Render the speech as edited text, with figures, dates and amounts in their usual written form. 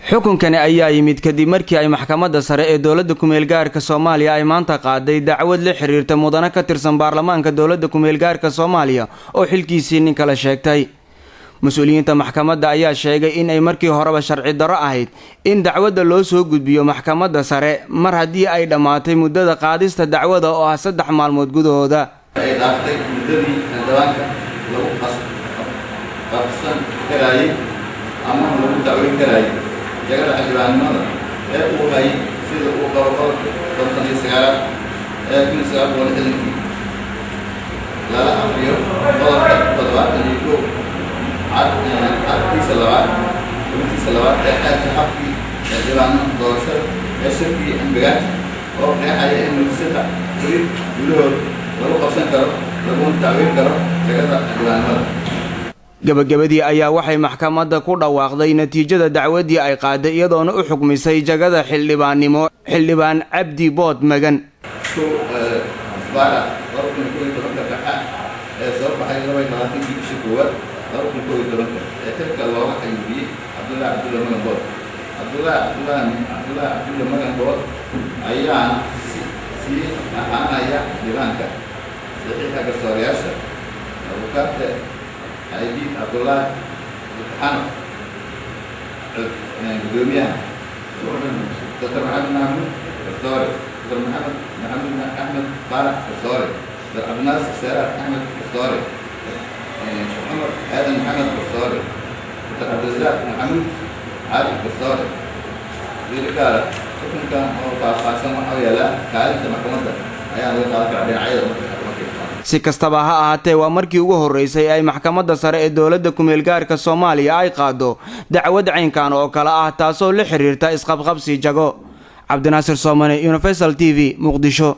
xukunkani ayaa yimid kadib markii ay maxkamadda sare ee dowladda ku-meelgaarka Soomaaliya ay maanta qaaday dacwad la xiriirta mudane ka tirsan baarlamaanka dowladda ku-meelgaarka Soomaaliya oo xilkiisii nin kala sheegtay. Mas'uuliyiinta maxkamadda ayaa sheegay in ay markii horeba sharci darro ahayd in dacwadda loo soo gudbiyo maxkamadda sare mar haddii ay dhammaatay muddada qaadista dacwada oo ah 3 maalmood gudahooda. ay dhaaftay muddadii dawaanka lagu qabsan karay ama lagu dacweyn karay jagada xildhibaanimada ee uu hayay sida uu qabo qodobka 29 ee 1960 lala akhriyo qodobka 71 عقدي سلوات ومتي سلوات حاجة حقي جبان دوسر يسوي أنبياء وقع عليه إنه الستة تريد يقولون ولو قصن كرو لو تعويض كرو جكذا جبان هذا. gabagabadii ayaa waxay maxkamadda ku dhawaaqday natiijada dacwadii ay qaaday iyadoona u xukmisay jagada xildhibaan Cabdi Bood Magan. تلك الله حيبي عبد الله مغن بود عبد الله مغن بود أيام سي أنا يا ديرانك صحيح كسورياسة وكانت أيدي عبد الله حنا بدوميا دكتور محمد الصوري دكتور محمد أحمد فارح الصوري دكتور عبد الناصر سيرة أحمد الصوري عمر هذا محمد الصوري عبد الرزاق محمود علي الصوري في رجاله كان هو فاصل معاويه لا كانت محكمه ayaa laga qaaday dhinacyada. Si kastaba ha ahaatee waa markii ugu horeysay ay maxkamadda sare ee dowladda ku-meelgaarka Soomaaliya ay qaado dacwad caynkan oo kala ah taasoo la xiriirta isqabqabsi jago. Cabdinaasir Soomane, Universal TV, Muqdisho.